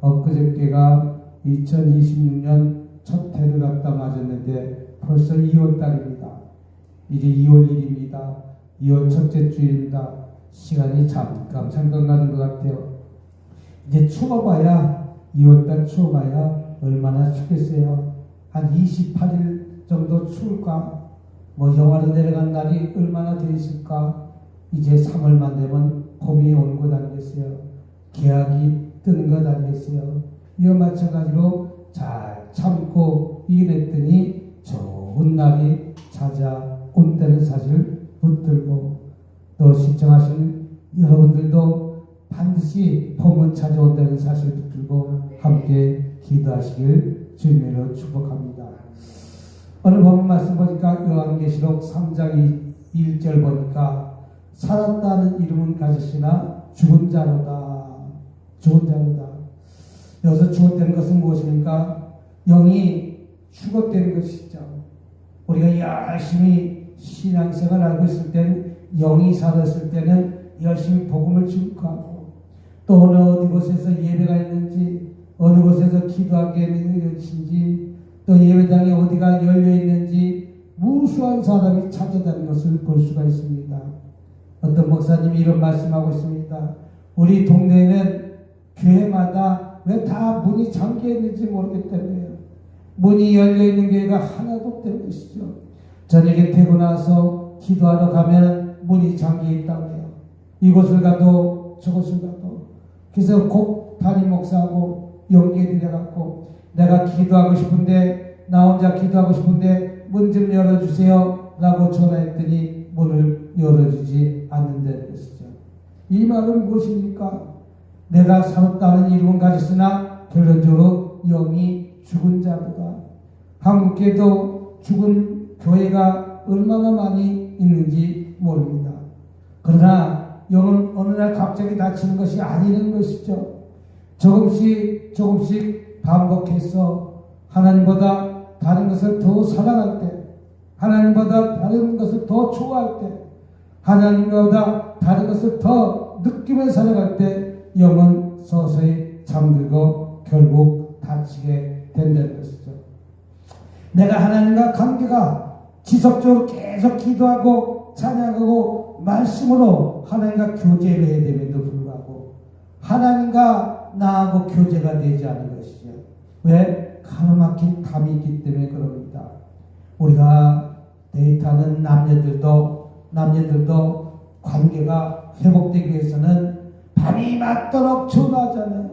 엊그저께가 2026년 첫 해를 갖다 맞았는데 벌써 2월달입니다. 이제 2월 1일입니다. 2월 첫째 주일입니다. 시간이 잠깐 가는 것 같아요. 이제 추워봐야 2월달 추워봐야 얼마나 춥겠어요. 한 28일 정도 추울까? 뭐 영하로 내려간 날이 얼마나 돼 있을까? 이제 3월만 되면 봄이 오는 것 아니겠어요? 개학이 뜨는 것 아니겠어요? 이와 마찬가지로 잘 참고 일했더니 좋은 날이 찾아온다는 사실을 붙들고, 또 시청하신 여러분들도 반드시 봄은 찾아온다는 사실을 붙들고 함께 기도하시길 주님으로 축복합니다. 오늘 본문 말씀 보니까 요한계시록 3장 1절 보니까 살았다는 이름은 가졌으나 죽은 자로다. 죽은 자로다. 여기서 죽었다는 것은 무엇입니까? 영이 죽었다는 것이죠. 우리가 열심히 신앙생활을 알고 있을 때는, 영이 살았을 때는 열심히 복음을 증거하고, 또 어느 곳에서 예배가 있는지, 어느 곳에서 기도하게 되는 것인지, 또 예배당이 어디가 열려 있는지 무수한 사람이 찾아다니는 것을 볼 수가 있습니다. 어떤 목사님이 이런 말씀하고 있습니다. 우리 동네에는 교회마다 왜 다 문이 잠겨 있는지 모르겠다고요. 문이 열려 있는 교회가 하나도 없다는 것이죠. 저녁에 퇴근해서 기도하러 가면 문이 잠겨 있다고 해요. 이곳을 가도 저곳을 가도. 그래서 꼭 담임 목사하고 연계드려갖고, 내가 기도하고 싶은데, 나 혼자 기도하고 싶은데 문 좀 열어주세요 라고 전화했더니 문을 열어주지 않는다는 것이죠. 이 말은 무엇입니까? 내가 살았다는 이름은 가졌으나 결론적으로 영이 죽은 자보다. 한국에도 죽은 교회가 얼마나 많이 있는지 모릅니다. 그러나 영은 어느 날 갑자기 닫히는 것이 아니라는 것이죠. 조금씩 반복해서 하나님보다 다른 것을 더 사랑할 때, 하나님보다 다른 것을 더 좋아할 때, 하나님보다 다른 것을 더 느끼며 살아갈 때 영은 서서히 잠들고 결국 닫히게 된다는 것이죠. 내가 하나님과 관계가 지속적으로 계속 기도하고 찬양하고 말씀으로 하나님과 교제를 해야 됨에도 불구하고 하나님과 나하고 교제가 되지 않은 것이죠. 왜? 가로막힌 담이 있기 때문에 그럽니다. 우리가 데이트하는 남녀들도 관계가 회복되기 위해서는 밤이 맞도록 전화하잖아요.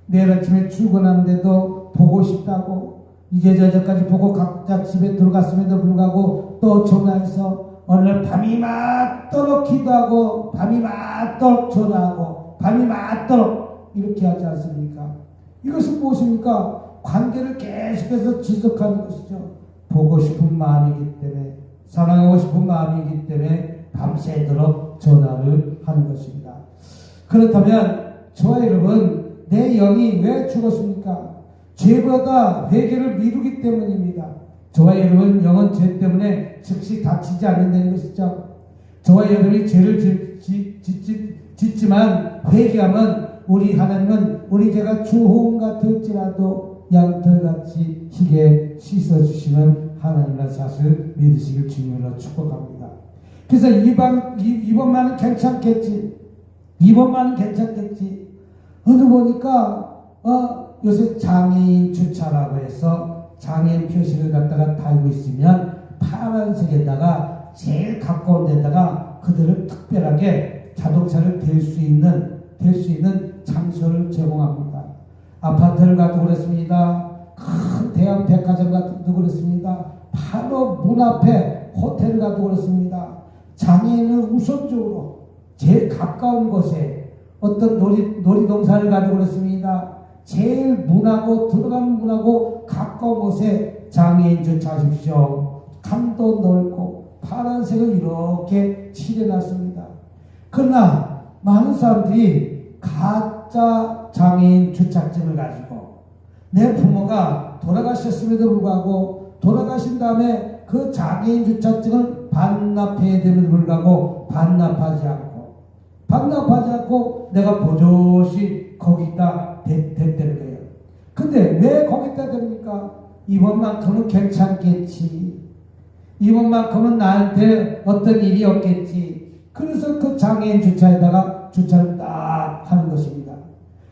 내일 아침에 출근하는데도 보고 싶다고, 이제 저저까지 보고 각자 집에 들어갔음에도 불구하고 또 전화해서 오늘 밤이 맞도록 기도하고, 밤이 맞도록 전화하고, 밤이 맞도록 이렇게 하지 않습니까? 이것은 무엇입니까? 관계를 계속해서 지속하는 것이죠. 보고 싶은 마음이기 때문에, 사랑하고 싶은 마음이기 때문에 밤새도록 전화를 하는 것입니다. 그렇다면 저와 여러분, 내 영이 왜 죽었습니까? 죄보다 회개를 미루기 때문입니다. 저와 여러분, 영은 죄 때문에 즉시 닫히지 않는다는 것이죠. 저와 여러분이 죄를 짓지만 회개하면 우리 하나님은 우리 죄가 주홍 같을지라도 양털같이 희게 씻어주시는 하나님이라는 사실을 믿으시길 주님으로 축복합니다. 그래서 이번만은 괜찮겠지. 어느 보니까 요새 장애인 주차라고 해서 장애인 표시를 갖다가 달고 있으면 파란색에다가 제일 가까운 데다가 그들을 특별하게 자동차를 댈 수 있는 장소를 제공합니다. 아파트를 가도 그렇습니다. 큰 대형 백화점 가도 그렇습니다. 바로 문 앞에 호텔을 가도 그렇습니다. 장애인을 우선적으로 제일 가까운 곳에 어떤 놀이동산을 가도 그렇습니다. 제일 문하고 들어가는 문하고 가까운 곳에 장애인 주차하십시오. 칸도 넓고 파란색을 이렇게 칠해놨습니다. 그러나 많은 사람들이 가짜 장애인 주차증을 가지고 내 부모가 돌아가셨음에도 불구하고 돌아가신 다음에 그 장애인 주차증을 반납해야 됨에도 불구하고 반납하지 않고 내가 버젓이 거기다 댔다는 거예요. 근데 왜 거기다 됩니까? 이번만큼은 괜찮겠지. 이번만큼은 나한테 어떤 일이 없겠지. 그래서 그 장애인 주차에다가 주차를 딱 하는 것입니다.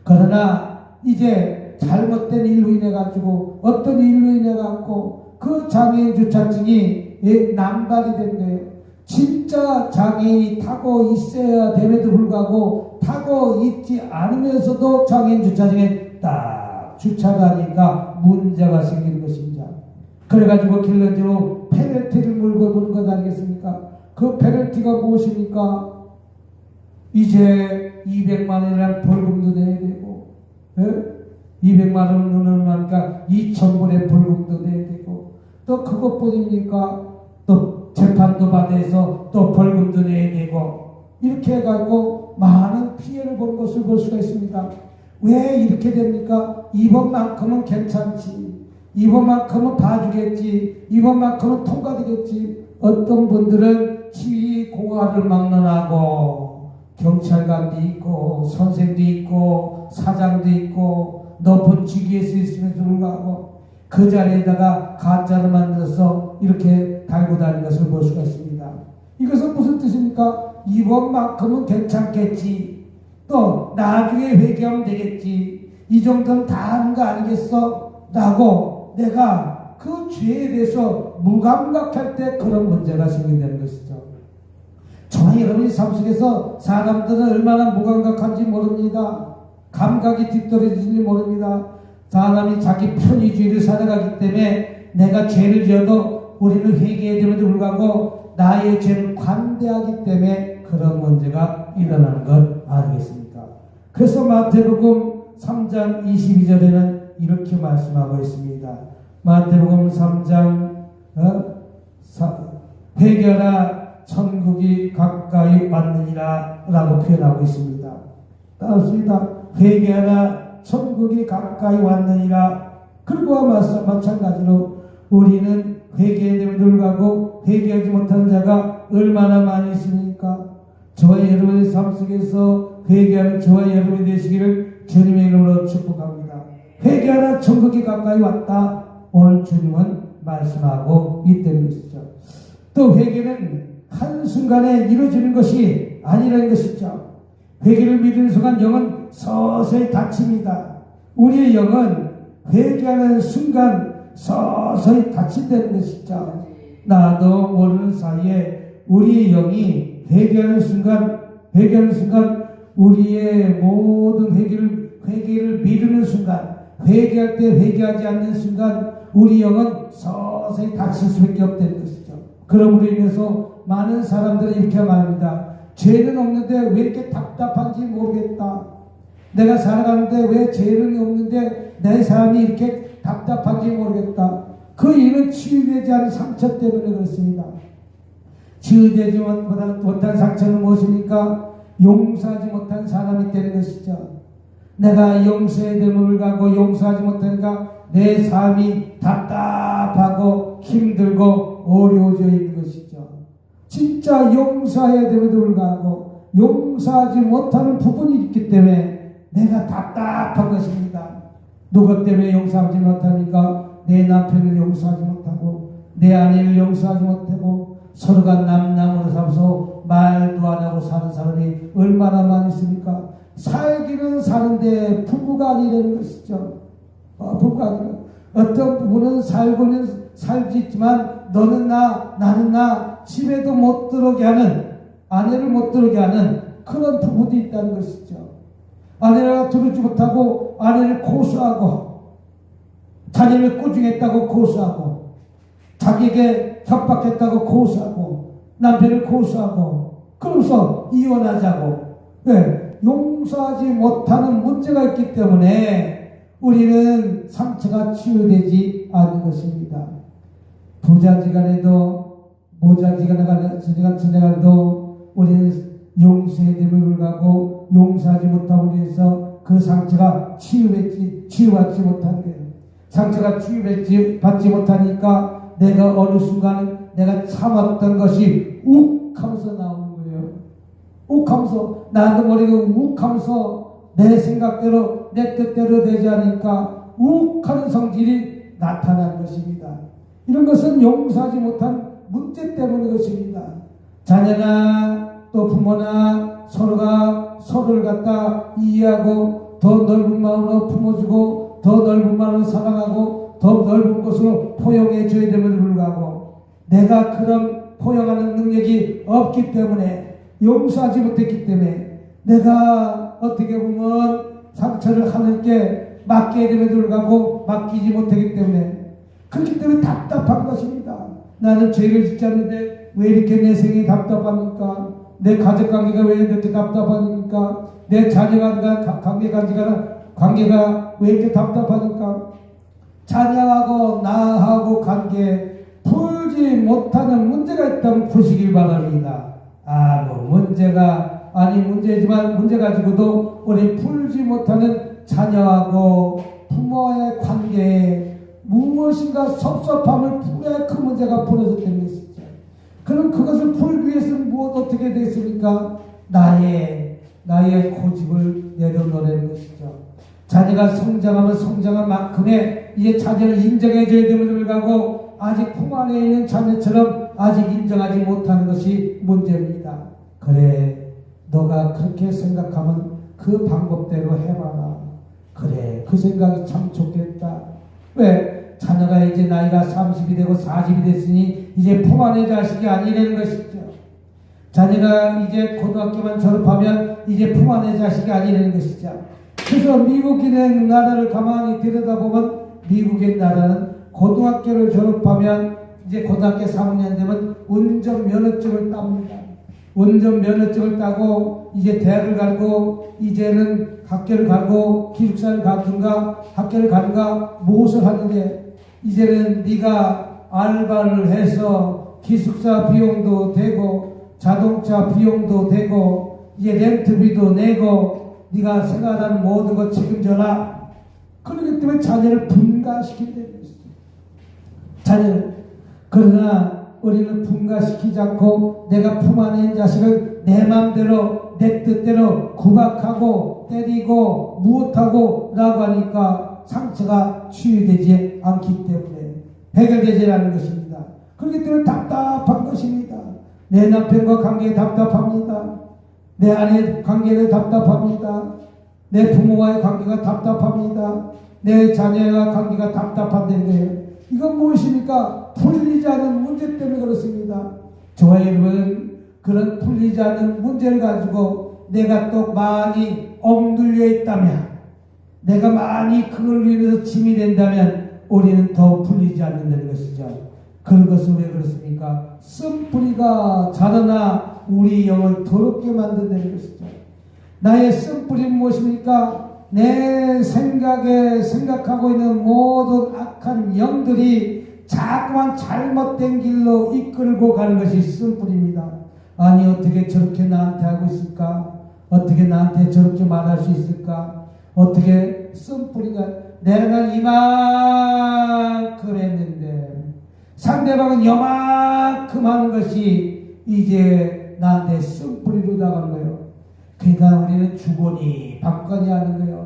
그러나 이제 잘못된 일로 인해 가지고 어떤 일로 인해 갖고 그 장애인 주차증이 남발이 된 거예요. 진짜 장애인이 타고 있어야 됨에도 불구하고 타고 있지 않으면서도 장애인 주차증에 딱 주차를 하니까 문제가 생기는 것입니다. 그래가지고 결론적으로 페널티를 물고 보는 것 아니겠습니까? 그 페널티가 무엇입니까? 이제 200만 원이라는 벌금도 내야 되고, 200만 원은 하니까 2,000불의 벌금도 내야 되고, 또 그것뿐입니까? 또 재판도 받아서 또 벌금도 내야 되고, 이렇게 해가지고 많은 피해를 본 것을 볼 수가 있습니다. 왜 이렇게 됩니까? 이번만큼은 괜찮지. 이번만큼은 봐주겠지. 이번만큼은 통과되겠지. 어떤 분들은 시위 공화를 막론하고 경찰관도 있고 선생도 있고 사장도 있고 높은 직위에 있으면서 불구하고 그 자리에다가 가짜를 만들어서 이렇게 달고 다니는 것을 볼 수가 있습니다. 이것은 무슨 뜻입니까? 이번만큼은 괜찮겠지. 또 나중에 회개하면 되겠지. 이 정도는 다 하는 거 아니겠어? 라고 내가 그 죄에 대해서 무감각할 때 그런 문제가 생긴다는 것이죠. 저와 여러분이 삶 속에서 사람들은 얼마나 무감각한지 모릅니다. 감각이 뒤떨어지는지 모릅니다. 사람이 자기 편의주의를 살아가기 때문에 내가 죄를 지어도 우리는 회개해야 됨에도 불구하고 나의 죄를 관대하기 때문에 그런 문제가 일어나는 것 아니겠습니까? 그래서 마태복음 3장 22절에는 이렇게 말씀하고 있습니다. 마태복음 3장 회개하라 천국이 가까이 왔느니라 라고 표현하고 있습니다. 따릅니다. 회개하라 천국이 가까이 왔느니라. 그리고 마찬가지로 우리는 회개됨을 불구하고 회개하지 못한 자가 얼마나 많이 있습니까? 저와 여러분의 삶 속에서 회개하는 저와 여러분이 되시기를 주님의 이름으로 축복합니다. 회개하라 천국이 가까이 왔다. 오늘 주님은 말씀하고 있다는 것이죠. 또 회개는 한순간에 이루어지는 것이 아니라는 것이죠. 회개를 믿는 순간 영은 서서히 닫힙니다. 우리의 영은 회개하는 순간 서서히 닫힌다는 것이죠. 나도 모르는 사이에 우리의 영이 회개하는 순간 우리의 모든 회개를 미루는 순간, 회개할 때 회개하지 않는 순간 우리 영은 서서히 닫힐 수밖에 없다는 것이죠. 그러므로 인해서 많은 사람들은 이렇게 말합니다. 죄는 없는데 왜 이렇게 답답한지 모르겠다. 내가 살아가는데 왜 죄는 없는데 내 삶이 이렇게 답답한지 모르겠다. 그 이유는 치유되지 않은 상처 때문에 그렇습니다. 치유되지 못한 상처는 무엇입니까? 용서하지 못한 사람이 되는 것이죠. 내가 용서해야 될 몸을 가고 용서하지 못하니까 내 삶이 답답하고 힘들고 어려워져 있는 것이죠. 진짜 용서해야 됨에도 불구하고 용서하지 못하는 부분이 있기 때문에 내가 답답한 것입니다. 누구 때문에 용서하지 못합니까? 내 남편을 용서하지 못하고 내 아내를 용서하지 못하고 서로가 남남으로 살면서 말도 안 하고 사는 사람이 얼마나 많이 있습니까? 살기는 사는데 부부가 아니라는 것이죠. 부부가 아니라 어떤 부부는 살고는 살지만 너는 나 나는 나 집에도 못 들어오게 하는 아내를 못 들어오게 하는 그런 부부도 있다는 것이죠. 아내가 들어오지 못하고 아내를 고소하고 자녀를 꾸중했다고 고소하고 자기에게 협박했다고 고소하고 남편을 고소하고 그러면서 이혼하자고. 왜? 용서하지 못하는 문제가 있기 때문에 우리는 상처가 치유되지 않는 것입니다. 부자지간에도 모자지간에도 우리는 용서해야 됨을 불구하고 용서하지 못하고 인해서 그 상처가 치유받지 못한 거예요. 상처가 치유받지 못하니까 내가 어느 순간은 내가 참았던 것이 욱 하면서 나오는 거예요. 욱 하면서 나도 모르게 욱 하면서 내 생각대로 내 뜻대로 되지 않으니까 욱하는 성질이 나타난 것입니다. 이런 것은 용서하지 못한 문제 때문인 것입니다. 자녀나 또 부모나 서로가 서로를 갖다 이해하고 더 넓은 마음으로 품어주고 더 넓은 마음으로 사랑하고 더 넓은 곳으로 포용해 줘야 됨에도 불구하고 내가 그런 포용하는 능력이 없기 때문에 용서하지 못했기 때문에 내가 어떻게 보면 상처를 하나님께 맡겨야 됨에도 불구하고 맡기지 못하기 때문에 그렇기 때문에 답답한 것입니다. 나는 죄를 짓지 않는데 왜 이렇게 내 생이 답답합니까? 내 가족관계가 왜 이렇게 답답합니까? 내 자녀간과 관계가 왜 이렇게 답답합니까? 자녀하고 나하고 관계에 풀지 못하는 문제가 있다면 푸시길 바랍니다. 문제지만 문제 가지고도 우리 풀지 못하는 자녀하고 부모의 관계에 무엇인가 섭섭함을 풀어야 그 문제가 풀어졌다는 것이죠. 그럼 그것을 풀기 위해서는 어떻게 되겠습니까? 나의 고집을 내려놓는 것이죠. 자녀가 성장하면 성장한 만큼의 이제 자녀를 인정해줘야 됨을 불구하고 아직 품 안에 있는 자녀처럼 아직 인정하지 못하는 것이 문제입니다. 그래, 너가 그렇게 생각하면 그 방법대로 해봐라. 그래, 그 생각이 참 좋겠다. 왜? 자녀가 이제 나이가 30이 되고 40이 됐으니 이제 품 안의 자식이 아니라는 것이죠. 자녀가 이제 고등학교만 졸업하면 이제 품 안의 자식이 아니라는 것이죠. 그래서 미국인의 나라를 가만히 들여다보면 미국의 나라는 고등학교를 졸업하면 이제 고등학교 3학년 되면 운전면허증을 땁니다. 운전면허증을 따고 이제 대학을 가고 이제는 학교를 가고 기숙사를 가든가 학교를 가든가 무엇을 하는데 이제는 네가 알바를 해서 기숙사 비용도 되고 자동차 비용도 되고 이제 렌트비도 내고 네가 생활하는 모든 것 책임져라. 그렇기 때문에 자녀를 분가시킨다는 것이죠. 자녀를. 그러나 우리는 분가시키지 않고 내가 품 안에 있는 자식을 내 마음대로 내 뜻대로 구박하고 때리고 무엇하고 라고 하니까 상처가 치유되지 않기 때문에 해결되지 않는 것입니다. 그렇기 때문에 답답한 것입니다. 내 남편과 관계에 답답합니다. 내 아내 관계에 답답합니다. 내 부모와의 관계가 답답합니다. 내 자녀와 관계가 답답한다는 거예요. 이건 무엇입니까? 풀리지 않는 문제 때문에 그렇습니다. 저와 여러분, 그런 풀리지 않는 문제를 가지고 내가 또 많이 억눌려 있다면, 내가 많이 그걸 위해서 짐이 된다면 우리는 더 풀리지 않는다는 것이죠. 그런 것은 왜 그렇습니까? 쓴뿌리가 자라나 우리 영을 더럽게 만든다는 것이죠. 나의 쓴뿌리는 무엇입니까? 내 생각에 생각하고 있는 모든 악한 영들이 자꾸만 잘못된 길로 이끌고 가는 것이 쓴뿌리입니다. 아니 어떻게 저렇게 나한테 하고 있을까? 어떻게 나한테 저렇게 말할 수 있을까? 어떻게 쓴뿌리가 내가 이만큼 했는데 상대방은 요만큼 하는 것이 이제 나한테 쓴뿌리로 나가는 거예요. 그러니까 우리는 주거니 받거니 하는 거예요.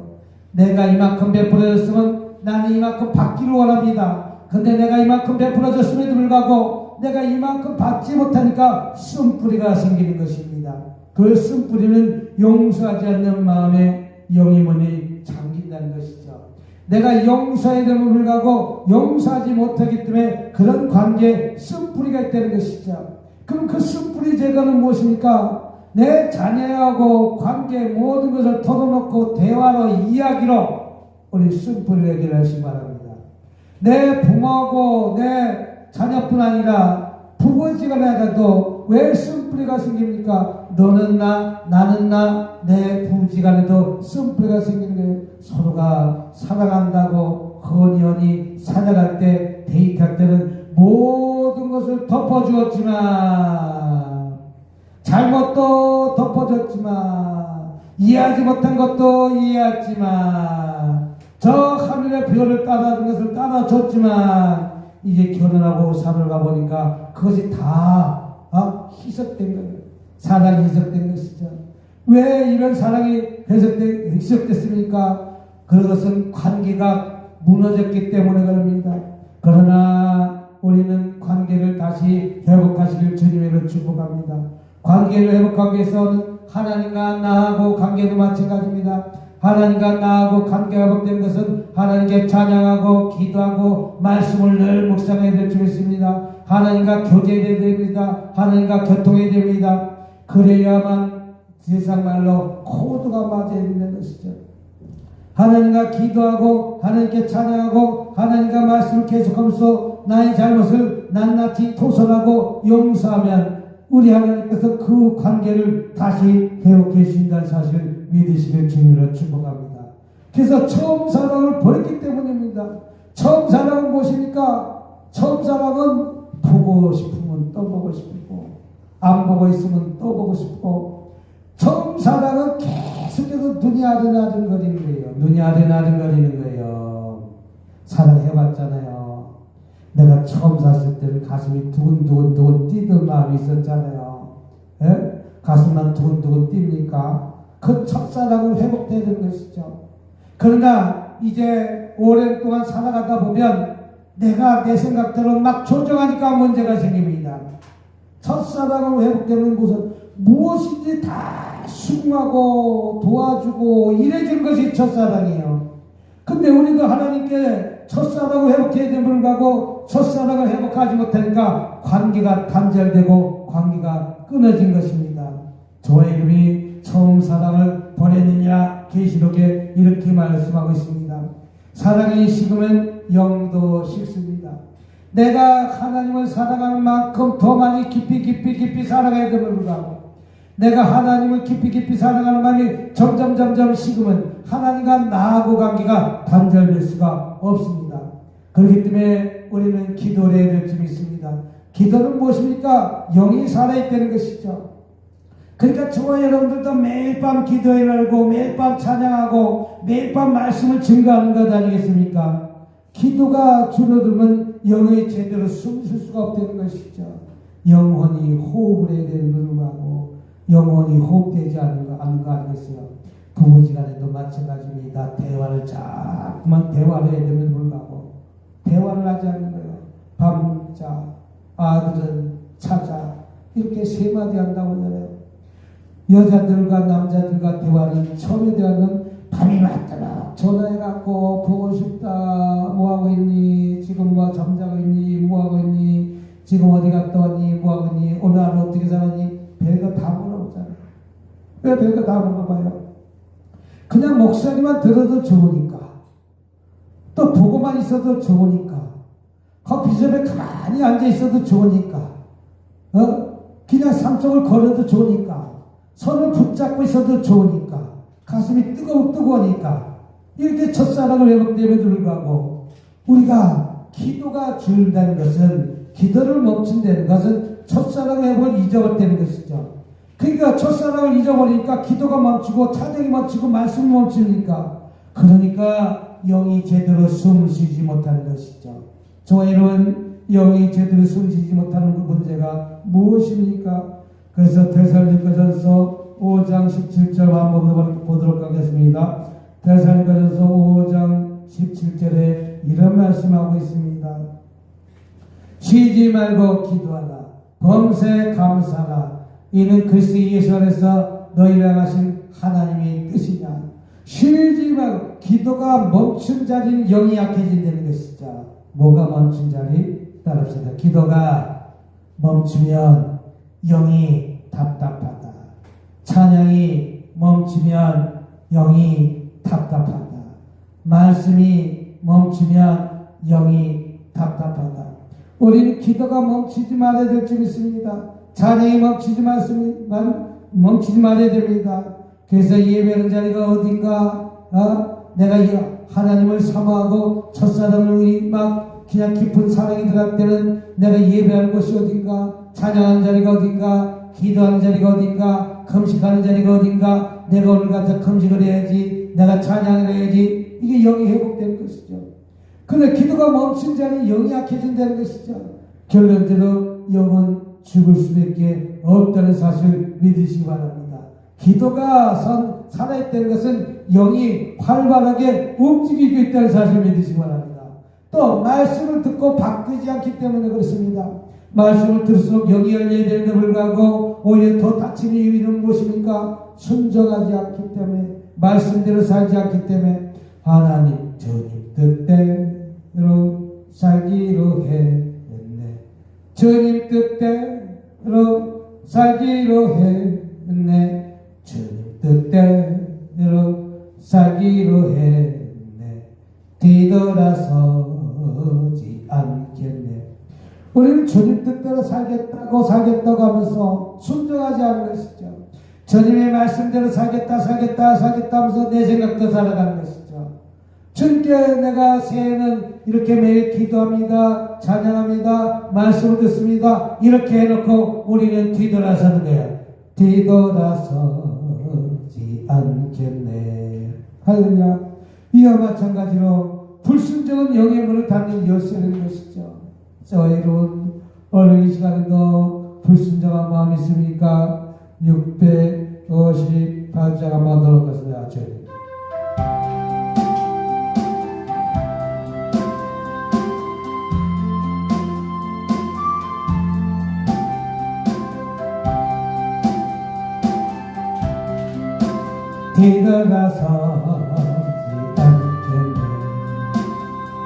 내가 이만큼 베풀어줬으면 나는 이만큼 받기를 원합니다. 근데 내가 이만큼 베풀어줬음에도 불구하고 내가 이만큼 받지 못하니까 쓴뿌리가 생기는 것입니다. 그 쓴뿌리는 용서하지 않는 마음에 영이머니 잠긴다는 것이죠. 내가 용서해야 되면 불구하고 용서하지 못하기 때문에 그런 관계에 쓴뿌리가 있다는 것이죠. 그럼 그 쓴뿌리 제거는 무엇입니까? 내 자녀하고 관계 모든 것을 털어놓고 대화로 이야기로 우리 쓴뿌리를 해결하시기 바랍니다. 내 부모하고 내 자녀뿐 아니라 부부지간에도 왜 쓴뿌리가 생깁니까? 너는 나, 나는 나, 내 부부지간에도 쓴뿌리가 생기는 거예요. 서로가 사랑한다고 헌연히 살아갈 때, 데이트할 때는 모든 것을 덮어주었지만 잘못도 덮어줬지만 이해하지 못한 것도 이해했지만 저 하늘의 별을 따라준 것을 따라줬지만 이제 결혼하고 살아가 보니까 그것이 다 희석된 거예요. 사랑이 희석된 것이죠. 왜 이런 사랑이 희석됐습니까? 그것은 관계가 무너졌기 때문에 그럽니다. 그러나 우리는 관계를 다시 회복하시길 주님으로 축복합니다. 관계를 회복하기 위해서는 하나님과 나하고 관계도 마찬가지입니다. 하나님과 나하고 관계가 회복된 것은 하나님께 찬양하고 기도하고 말씀을 늘 묵상해야 될 줄 믿습니다. 하나님과 교제해야 됩니다. 하나님과 교통해야 됩니다. 그래야만 세상 말로 코드가 맞아야 되는 것이죠. 하나님과 기도하고 하나님께 찬양하고 하나님과 말씀을 계속하면서 나의 잘못을 낱낱이 토설하고 용서하면 우리 하나님께서 그 관계를 다시 회복해 주신다는 사실을 믿으시길 주님으로 축복합니다. 그래서 처음 사랑을 버렸기 때문입니다. 처음 사랑은 무엇입니까? 처음 사랑은 보고 싶으면 또 보고 싶고 안 보고 있으면 또 보고 싶고 처음 사랑은 계속해서 눈이 아른아른거리는 거예요. 눈이 아른아른거리는 거예요. 사랑해봤잖아요. 내가 처음 샀을 때는 가슴이 두근두근 뛰던 마음이 있었잖아요. 예? 가슴만 두근두근 뜁니까? 그 첫사랑은 회복되는 것이죠. 그러나 이제 오랜 동안 살아가다 보면 내가 내 생각대로 막 조정하니까 문제가 생깁니다. 첫사랑은 회복되는 곳은 무엇인지 다 수긍하고 도와주고 이래준 것이 첫사랑이에요. 근데 우리도 하나님께 첫사랑을 회복해야 됨을 불구하고 첫사랑을 회복하지 못하니까 관계가 단절되고 관계가 끊어진 것입니다. 저와 이름이 처음 사랑을 버렸느냐 계시록에 이렇게 말씀하고 있습니다. 사랑이 식으면 영도 식습니다. 내가 하나님을 사랑하는 만큼 더 많이 깊이 사랑해야 됨을 불구하고 내가 하나님을 깊이 사랑하는 마음이 점점 식으면 하나님과 나하고 관계가 단절될 수가 없습니다. 그렇기 때문에 우리는 기도를 해야 될 점이 있습니다. 기도는 무엇입니까? 영이 살아있다는 것이죠. 그러니까 저와 여러분들도 매일 밤 기도해 말고 매일 밤 찬양하고 매일 밤 말씀을 증거하는 것 아니겠습니까? 기도가 줄어들면 영이 제대로 숨 쉴 수가 없다는 것이죠. 영혼이 호흡을 해야 되는 불구하고 영혼이 호흡되지 않는 거 아니겠어요? 부부지간에도 마찬가지입니다. 대화를 자꾸만 대화를 해야 되면 불구하고 대화를 하지 않는 거예요. 밥 먹자, 아들은 찾아 이렇게 세 마디 한다고 하잖아요. 여자들과 남자들과 대화는 처음에 대화는 밤이 왔더라 전화해갖고 보고 싶다 뭐하고 있니 지금 뭐 잠자고 있니 뭐하고 있니 지금 어디 갔다 왔니 뭐하고 있니 오늘 하루 어떻게 살았니 별거 다 물어보잖아요. 왜 별거 다 물어봐요? 그냥 목소리만 들어도 좋으니까 또 보고만 있어도 좋으니까 커피숍에 가만히 앉아있어도 좋으니까 그냥 산속을 걸어도 좋으니까 손을 붙잡고 있어도 좋으니까 가슴이 뜨거우니까 이렇게 첫사랑을 회복됨에도 불구하고 우리가 기도가 줄다는 것은 기도를 멈춘다는 것은 첫사랑 회복을 잊어버렸다는 것이죠. 그러니까 첫사랑을 잊어버리니까 기도가 멈추고 찬양이 멈추고 말씀이 멈추니까 그러니까 영이 제대로 숨 쉬지 못하는 것이죠. 저와 여러분 영이 제대로 숨 쉬지 못하는 그 문제가 무엇입니까? 그래서 데살로니가전서 5장 17절 한번 보도록 하겠습니다. 데살로니가전서 5장 17절에 이런 말씀하고 있습니다. 쉬지 말고 기도하라. 범사에 감사하라. 이는 그리스도 예수 안에서 너희를 향하신 하나님의 뜻이냐. 쉬지 말고 기도가 멈춘 자리는 영이 약해진다는 것이죠. 뭐가 멈춘 자리? 따라합시다. 기도가 멈추면 영이 답답하다. 찬양이 멈추면 영이 답답하다. 말씀이 멈추면 영이 답답하다. 우리는 기도가 멈추지 말아야 될 줄 믿습니다. 찬양이 멈추지 말아야 됩니다. 그래서 예배하는 자리가 어딘가 내가 하나님을 사모하고 첫사랑을 막 그냥 깊은 사랑이 들어갈 때는 내가 예배하는 곳이 어딘가 찬양하는 자리가 어딘가 기도하는 자리가 어딘가 금식하는 자리가 어딘가 내가 오늘 가서 금식을 해야지 내가 찬양을 해야지 이게 영이 회복되는 것이죠. 그런데 기도가 멈춘 자리는 영이 약해진다는 것이죠. 결론적으로 영은 죽을 수밖에 없다는 사실을 믿으시기 바랍니다. 기도가 살아있다는 것은 영이 활발하게 움직이고 있다는 사실을 믿으시기 바랍니다. 또 말씀을 듣고 바뀌지 않기 때문에 그렇습니다. 말씀을 들을수록 영이 열려야 되는데 불구하고 오히려 더 다치는 이유는 무엇입니까? 순종하지 않기 때문에, 말씀대로 살지 않기 때문에. 하나님 주님 뜻대로 살기로 했네. 주님 뜻대로 살기로 했네. 주님 뜻대로 살기로 했네. 뒤돌아서지 않겠네. 우리는 주님 뜻대로 살겠다고 하면서 순종하지 않는 것이죠. 주님의 말씀대로 살겠다 하면서 내 생각도 살아가는 것이죠. 주님께 내가 새해는 이렇게 매일 기도합니다, 찬양합니다, 말씀을 듣습니다, 이렇게 해놓고 우리는 뒤돌아서는 거야. 뒤돌아서지 않겠네. 할렐루야. 이와 마찬가지로 불순종은 영의 문을 닫는 열쇠라는 것이죠. 여러분, 오늘 이 시간에도 불순종한 마음이 있습니까? 658장 한번 들어보겠습니다. 뒤돌아서지 않겠네.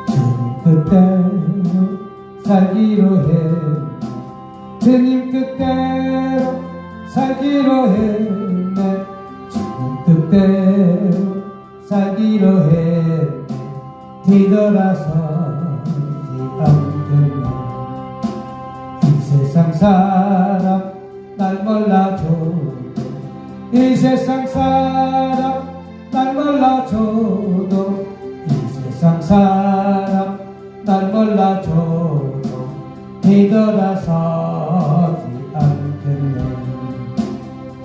주님 뜻대로 살기로 해. 주님 뜻대로 살기로 했네. 주님 뜻대로 살기로 했네. 뒤돌아서지 않겠네. 이 세상 사람 날 몰라줘도, 이 세상 사람 날 몰라줘도, 이 세상 사람 날 몰라줘도 뒤돌아서지 않겠네.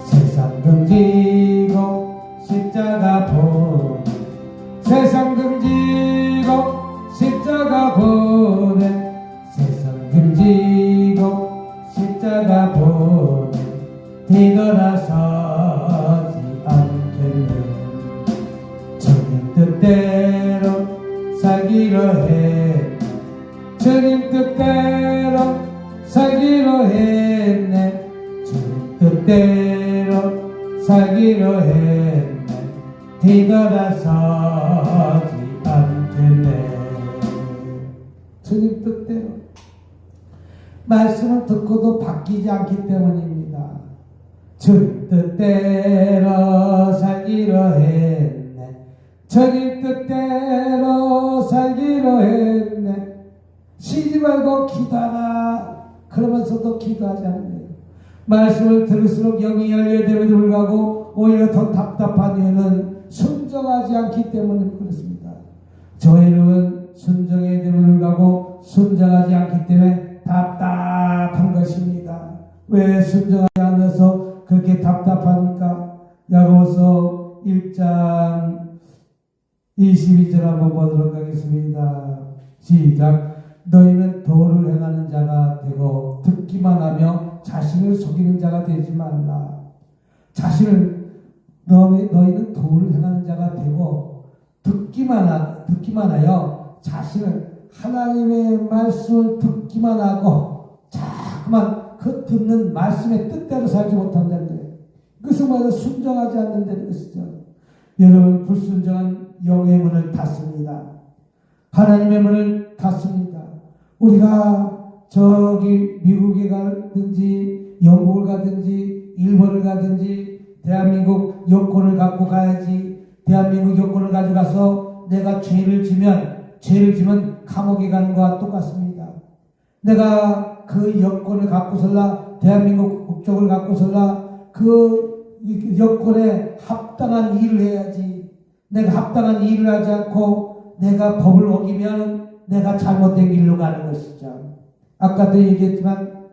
세상 등지고 십자가 보내, 세상 등지고 십자가 보내, 세상 등지고 십자가 보내. 뒤돌아서지 않겠네. 주님 뜻대로 살기로 했네. 주님 뜻대로 살기로 했네. 주님 뜻대로 살기로 했네. 뒤돌아서지 않겠네. 주님 뜻대로. 말씀을 듣고도 바뀌지 않기 때문입니다. 주님 뜻대로 살기로 했네. 주님 뜻대로 살기로 했네. 쉬지 말고 기도하라 그러면서도 기도하지 않네요. 말씀을 들을수록 영이 열려야 됨에도 불구하고 오히려 더 답답한 이유는 순종하지 않기 때문에 그렇습니다. 저희는 순종해야 됨에도 불구하고 순종하지 않기 때문에 답답한 것입니다. 왜 순종하지 않아서 그렇게 답답합니까? 야고보서 1장 22절 한번 보도록 하겠습니다. 시작. 너희는 도를 행하는 자가 되고 듣기만 하며 자신을 속이는 자가 되지 말라. 너희는 도를 행하는 자가 되고 듣기만 하여 자신을, 하나님의 말씀을 듣기만 하고 자꾸만 그 듣는 말씀의 뜻대로 살지 못한다는 거예요. 그것은 뭐예요? 순종하지 않는다는 것이죠. 여러분, 불순종한 영의 문을 닫습니다. 하나님의 문을 닫습니다. 우리가 저기 미국에 가든지 영국을 가든지 일본을 가든지 대한민국 여권을 갖고 가야지, 대한민국 여권을 가져가서 내가 죄를 지면 감옥에 가는 것과 똑같습니다. 내가 그 여권을 갖고서라, 대한민국 국적을 갖고서라 그 여권에 합당한 일을 해야지. 내가 합당한 일을 하지 않고 내가 법을 어기면 내가 잘못된 길로 가는 것이죠. 아까도 얘기했지만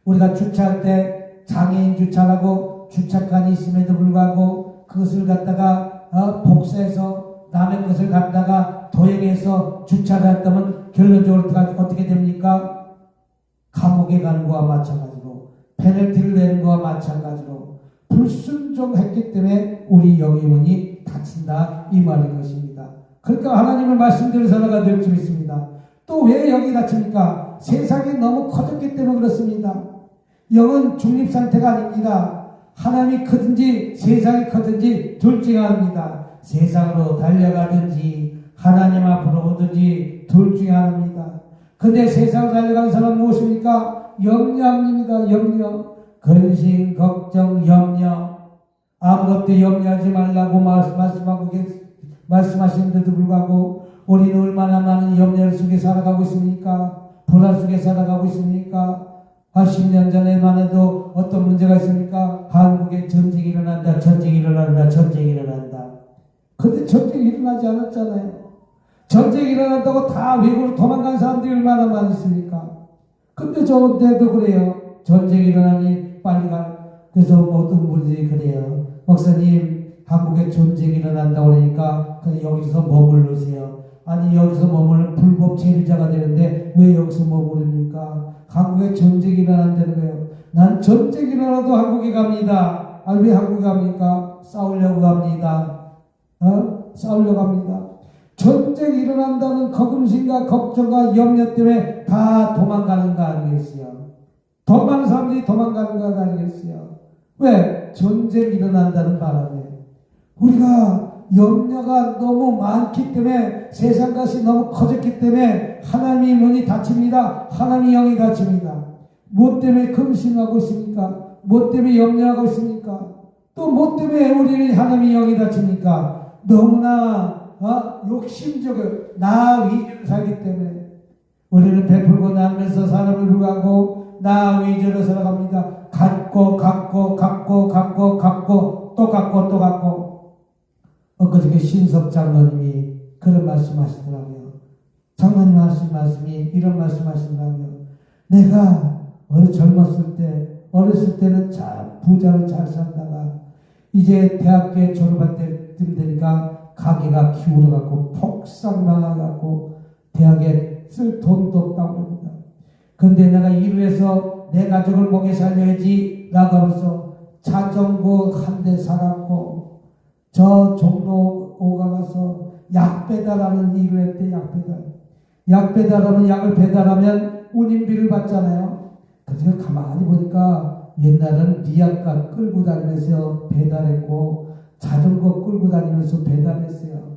우리가 주차할 때 장애인 주차라고 주차칸이 있음에도 불구하고 그것을 갖다가 복사해서 남의 것을 갖다가 도용해서 주차를 했다면 결론적으로 어떻게 됩니까? 감옥에 가는 거와 마찬가지로, 페널티를 내는 거와 마찬가지로 불순종했기 때문에 우리 영의 문이 다친다 이 말인 것입니다. 그러니까 하나님의 말씀대로 살아가 될 줄 믿습니다. 또 왜 영이 다칩니까? 세상이 너무 커졌기 때문에 그렇습니다. 영은 중립상태가 아닙니다. 하나님이 크든지 세상이 크든지 둘 중에 하나입니다. 세상으로 달려가든지 하나님 앞으로 오든지 둘 중에 하나입니다. 근데 세상으로 달려가는 사람은 무엇입니까? 염려입니다. 염려. 근심, 걱정, 염려. 아무것도 염려하지 말라고 말씀하시는데도 불구하고 우리는 얼마나 많은 염려 속에 살아가고 있습니까? 불안 속에 살아가고 있습니까? 한 10년 전에만 해도 어떤 문제가 있습니까? 한국에 전쟁이 일어난다, 전쟁이 일어난다, 전쟁이 일어난다. 근데 전쟁이 일어나지 않았잖아요. 전쟁이 일어난다고 다 외국으로 도망간 사람들이 얼마나 많이 있습니까? 근데 저때도 그래요. 전쟁이 일어나니 빨리 가. 그래서 모든 분들이 그래요. 목사님, 한국에 전쟁이 일어난다고 그러니까 그냥 여기서 머물르세요. 아니 여기서 머무르면 불법 체류자가 되는데 왜 여기서 머무릅니까? 한국에 전쟁이 일어난다는 거예요. 난 전쟁이 일어나도 한국에 갑니다. 아니 왜 한국에 갑니까? 싸우려고 갑니다. 싸우려고 합니다. 전쟁이 일어난다는 걱음심과 걱정과 염려 때문에 다 도망가는 거 아니겠어요? 더 많은 사람들이 도망가는 거 아니겠어요? 왜? 전쟁이 일어난다는 바람에 우리가 염려가 너무 많기 때문에 세상 것이 너무 커졌기 때문에 하나님의 눈이 닫힙니다. 하나님의 영이 닫힙니다. 무엇 때문에 금심하고 있습니까? 무엇 때문에 염려하고 있습니까? 또 무엇 때문에 우리는 하나님의 영이 닫힙니까? 너무나 욕심적으로 나 위주로 살기 때문에 우리는 베풀고 나누면서 사람을 불구하고 나 위주로 살아갑니다. 갖고 또 갖고 엊그저께 신석 장로님이 그런 말씀 하시더라고요. 장로님 하신 말씀이 이런 말씀 하시더라고요. 내가 어렸을 때는 참 부자로 잘 살다가 이제 대학교에 졸업할 때쯤 되니까 가게가 기울어갖고 폭삭 나가갖고 대학에 쓸 돈도 없다고 합니다. 근데 내가 일을 해서 내 가족을 먹여 살려야지 라고 하면서 자전거 한 대 사갖고 저 종로가 가서 약 배달하는 일을 했대. 약 배달하면 약을 배달하면 운임비를 받잖아요. 그래서 가만히 보니까 옛날에는 리약가 끌고 다니면서 배달했고 자전거 끌고 다니면서 배달했어요.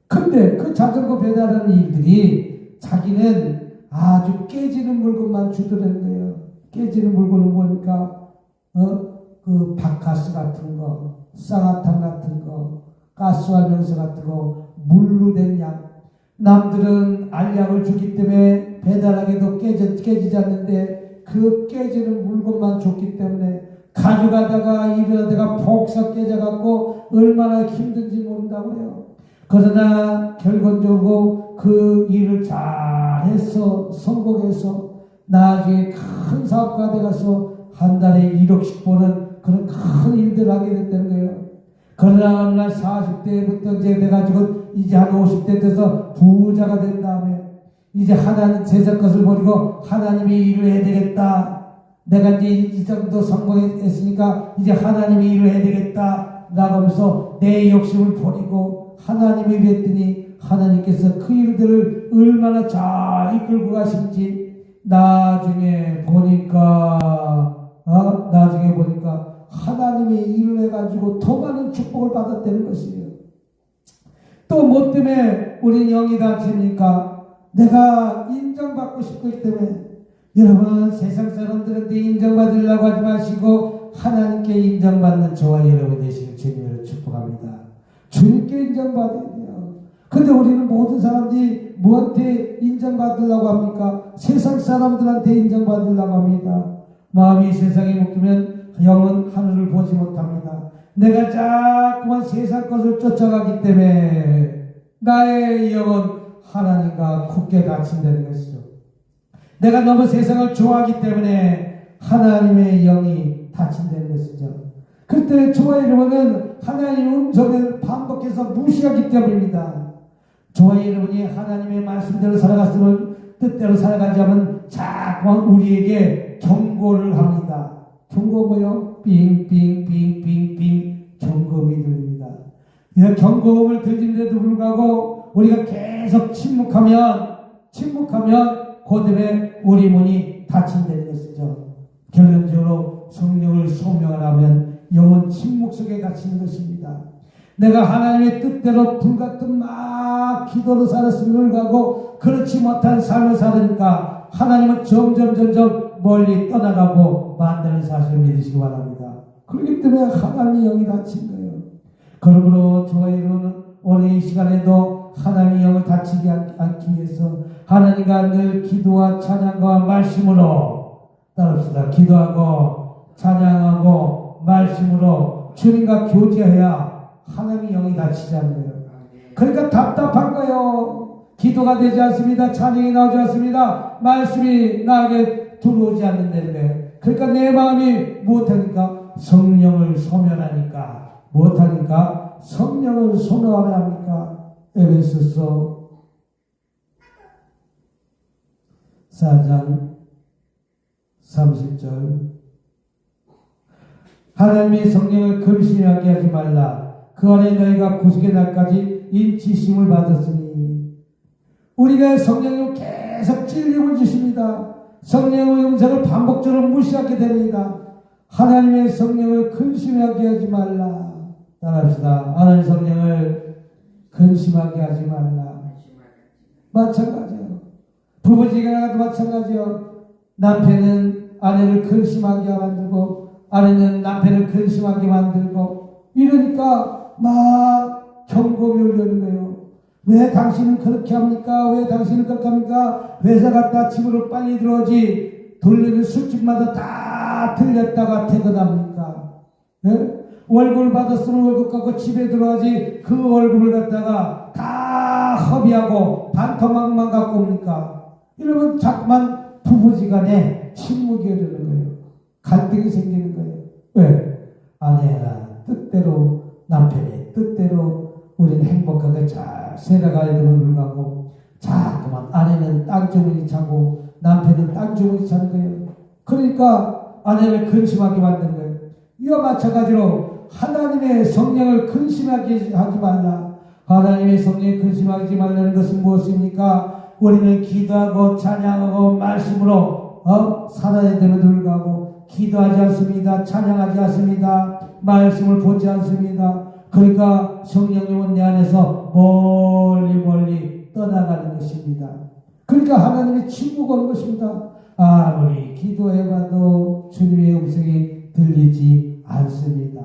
근데 그 자전거 배달하는 일들이 자기는 아주 깨지는 물건만 주더라는 거예요. 깨지는 물건은 뭐니까 그 바카스 같은 거, 쌍화탕 같은 거, 가스활명수 같은 거, 물로 된 약. 남들은 알약을 주기 때문에 배달하기도 깨지지 않는데 그 깨지는 물건만 줬기 때문에 가져가다가 일하다가 폭삭 깨져갖고 얼마나 힘든지 모른다고요. 그러나 결론적으로 그 일을 잘해서 성공해서 나중에 큰 사업가 돼가서 한 달에 1억씩 버는 그런 큰 일들을 하게 됐다는 거예요. 그러나 어느 날 40대부터 이제 돼가지고 이제 한 50대 돼서 부자가 된 다음에 이제 하나님 세상 것을 버리고 하나님의 일을 해야 되겠다. 내가 이제 이 정도 성공했으니까 이제 하나님의 일을 해야 되겠다. 라고 하면서 내 욕심을 버리고 하나님의 일을 했더니 하나님께서 그 일들을 얼마나 잘 이끌고 가신지 나중에 보니까 하나님의 일을 해가지고 더 많은 축복을 받았다는 것이에요. 또 뭐 때문에 우리 영이 닫힙니까? 내가 인정받고 싶기 때문에. 여러분, 세상 사람들한테 인정받으려고 하지 마시고 하나님께 인정받는 저와 여러분 되시길 주님으로 축복합니다. 주님께 인정받아야 돼요. 근데 우리는 모든 사람들이 뭐한테 인정받으려고 합니까? 세상 사람들한테 인정받으려고 합니다. 마음이 세상에 묶이면 영은 하늘을 보지 못합니다. 내가 자꾸만 세상 것을 쫓아가기 때문에 나의 영은 하나님과 굳게 닫힌다는 것이죠. 내가 너무 세상을 좋아하기 때문에 하나님의 영이 닫힌다는 것이죠. 그때 저와 여러분은 하나님의 음성을 반복해서 무시하기 때문입니다. 저와 여러분이 하나님의 말씀대로 살아갔으면 뜻대로 살아가자면 자꾸만 우리에게 경고를 합니다. 경고 뭐요? 빙빙빙빙빙 경고음이 들립니다. 이런 경고음을 들리는데도 불구하고 우리가 계속 침묵하면 그다음에 우리 문이 닫힌다는 것이죠. 결론적으로 성령을 소명하면 영은 침묵 속에 갇히는 것입니다. 내가 하나님의 뜻대로 불같은 막 기도로 살았음을 불구하고 그렇지 못한 삶을 살으니까 하나님은 점점 멀리 떠나가고 만드는 사실을 믿으시기 바랍니다. 그렇기 때문에 하나님의 영이 닫힌 거예요. 그러므로 저와 여러분은 오늘 이 시간에도 하나님의 영을 닫히지 않기 위해서 하나님과 늘 기도와 찬양과 말씀으로 따릅시다. 기도하고 찬양하고 말씀으로 주님과 교제해야 하나님의 영이 닫히지 않아요. 그러니까 답답한 거예요. 기도가 되지 않습니다. 찬양이 나오지 않습니다. 말씀이 나에게 들어오지 않는다는 거예요. 그러니까 내 마음이 무엇하니까? 성령을 소멸하니까. 무엇하니까? 성령을 소멸하려 합니까? 에베소서 4장 30절 하나님의 성령을 근심하게 하지 말라. 그 안에 너희가 구속의 날까지 인치심을 받았으니. 우리가 성령을 계속 진리를 주십니다. 성령의 음성을 반복적으로 무시하게 됩니다. 하나님의 성령을 근심하게 하지 말라. 따라합시다. 하나님의 성령을 근심하게 하지 말라. 마찬가지요. 부부지간에도 마찬가지요. 남편은 아내를 근심하게 만들고 아내는 남편을 근심하게 만들고 이러니까 막 경고를 올리는 거예요. 왜 당신은 그렇게 합니까? 왜 당신은 그렇게 합니까? 회사 갔다 집으로 빨리 들어오지 돌리는 술집마다 다 들렸다가 퇴근합니까? 네? 월급을 받았으면 월급 갖고 집에 들어가지 그 월급을 갖다가 다 허비하고 반토막만 갖고 옵니까? 이러면 자꾸만 부부지간에 침묵이 흐르는 거예요. 갈등이 생기는 거예요. 왜? 아내가 뜻대로 남편의 뜻대로 우리는 행복하게 잘 살아가야 되는 불구하고 자꾸만 아내는 땅주머니 차고 남편은 땅주머니 차는 거예요. 그러니까 아내를 근심하게 만드는 거예요. 이와 마찬가지로 하나님의 성령을 근심하게 하지 말라. 하나님의 성령을 근심하지 말라는 것은 무엇입니까? 우리는 기도하고 찬양하고 말씀으로 살아야 됨에도 불구하고 기도하지 않습니다. 찬양하지 않습니다. 말씀을 보지 않습니다. 그러니까 성령님은 내 안에서 멀리 떠나가는 것입니다. 그러니까 하나님의 침묵 오는 것입니다. 아무리 기도해봐도 주님의 음성이 들리지 않습니다.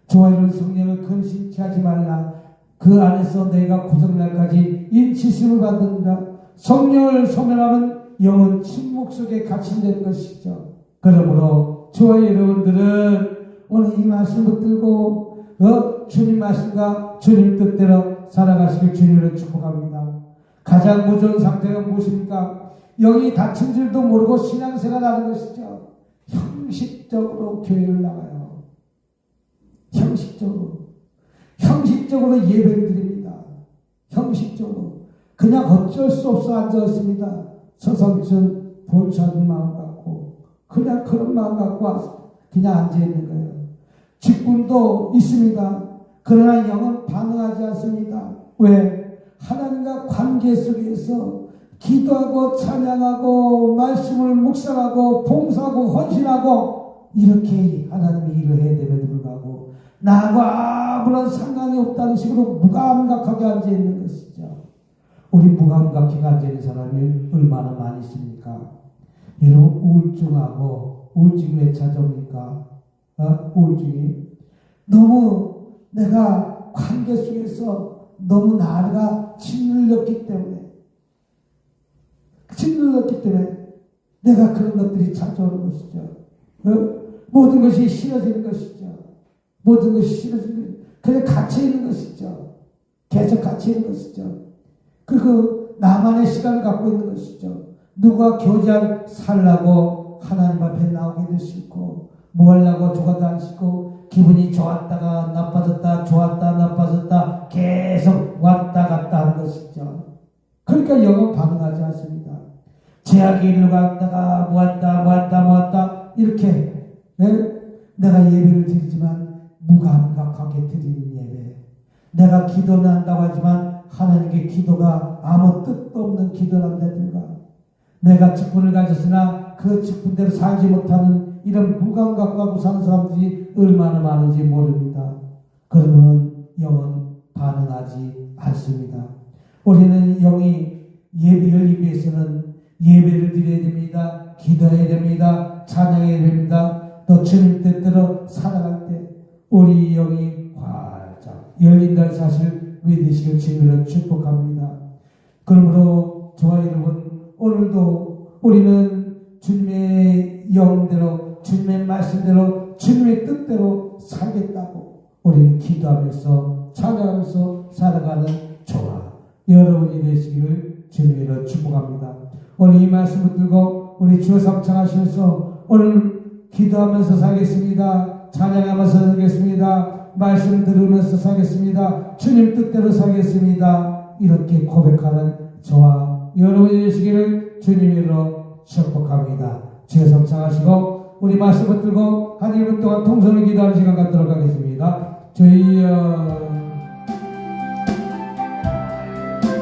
좋아하는 성령을 근심치 하지 말라. 그 안에서 내가 구속날까지 인치심을 받는다. 성령을 소멸하면 영은 침묵 속에 갇힌다는 것이죠. 그러므로 저와 여러분들은 오늘 이 말씀을 붙들고 주님 말씀과 주님 뜻대로 살아가시길 주님으로 축복합니다. 가장 무서운 상태가 무엇입니까? 영이 닫힌 줄도 모르고 신앙생활 하는 것이죠. 형식적으로 교회를 나가요. 형식적으로 예배를 드립니다. 형식적으로 그냥 어쩔 수 없어 앉아있습니다. 서성천 볼찮은 마음 갖고 그냥 그런 마음 갖고 와서 그냥 앉아있는 거예요. 직분도 있습니다. 그러나 영은 반응하지 않습니다. 왜? 하나님과 관계 속에서 기도하고 찬양하고 말씀을 묵상하고 봉사하고 헌신하고 이렇게 하나님의 일을 해야 됨에도 불구하고 나하고 아무런 상관이 없다는 식으로 무감각하게 앉아있는 것이죠. 우리 무감각하게 앉아있는 사람이 얼마나 많이 있습니까? 이런 우울증이 왜 찾아옵니까? 우울증이 너무 내가 관계 속에서 너무 나가 짓눌렸기 때문에 내가 그런 것들이 찾아오는 것이죠. 모든 것이 싫어지는 것이죠. 그래 갇혀있는 것이죠. 계속 갇혀있는 것이죠. 그리고 나만의 시간을 갖고 있는 것이죠. 누가 교제할 살라고 하나님 앞에 나오게 될 수 있고 뭐 하려고 죽어도 안 쉬고 기분이 좋았다가 나빠졌다 좋았다 나빠졌다 계속 왔다 갔다 하는 것이죠. 그러니까 영은 반응하지 않습니다. 제약이 일로 갔다가 모았다 이렇게 내가 예배를 드리지만 무감각하게 드리는 예배 내가 기도는 한다고 하지만 하나님께 기도가 아무 뜻도 없는 기도란다든가, 내가 직분을 가졌으나 그 직분대로 살지 못하는 이런 무감각과 갖고 사는 사람들이 얼마나 많은지 모릅니다. 그러면 영은 반응하지 않습니다. 우리는 영이 예배 열리기 위해서는 예배를 드려야 됩니다. 기도해야 됩니다. 찬양해야 됩니다. 또 주님 뜻대로 살아갈 때 우리 영이 활짝 열린다는 사실 믿으시길 주님으로 축복합니다. 그러므로 저와 여러분, 오늘도 우리는 주님의 영대로, 주님의 말씀대로, 주님의 뜻대로 살겠다고 우리는 기도하면서 찬양하면서 살아가는 저와 여러분이 되시기를 주님으로 축복합니다. 오늘 이 말씀을 들고 우리 주여 삼창하시면서 오늘 기도하면서 살겠습니다. 찬양하면서 살겠습니다. 말씀 들으면서 살겠습니다. 주님 뜻대로 살겠습니다. 이렇게 고백하는 저와 여러분이 되시기를 주님으로 축복합니다. 주여 삼창하시고 우리 말씀을 들고 한 1분 동안 통성을 기도하는 시간 갖도록 하겠습니다. 주여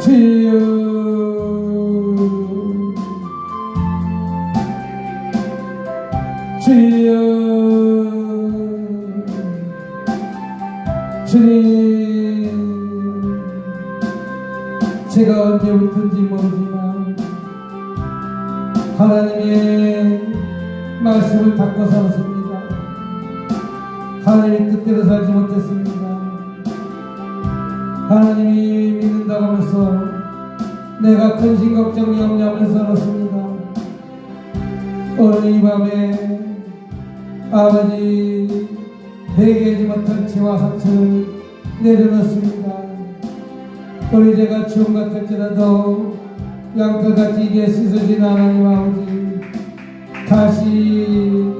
주여 주여 주님, 제가 언제부터인지 모르지만 하나님의 말씀을 닫고 살았습니다. 하나님의 뜻대로 살지 못했습니다. 하나님이 믿는다고 하면서 내가 근심 걱정 염려하면서 살았습니다. 오늘 이 밤에 아버지 회개하지 못한 죄와 상처를 내려놓습니다. 우리 죄가 주홍 같을지라도 양털같이 이게 씻어진 하나님 아버지, 다시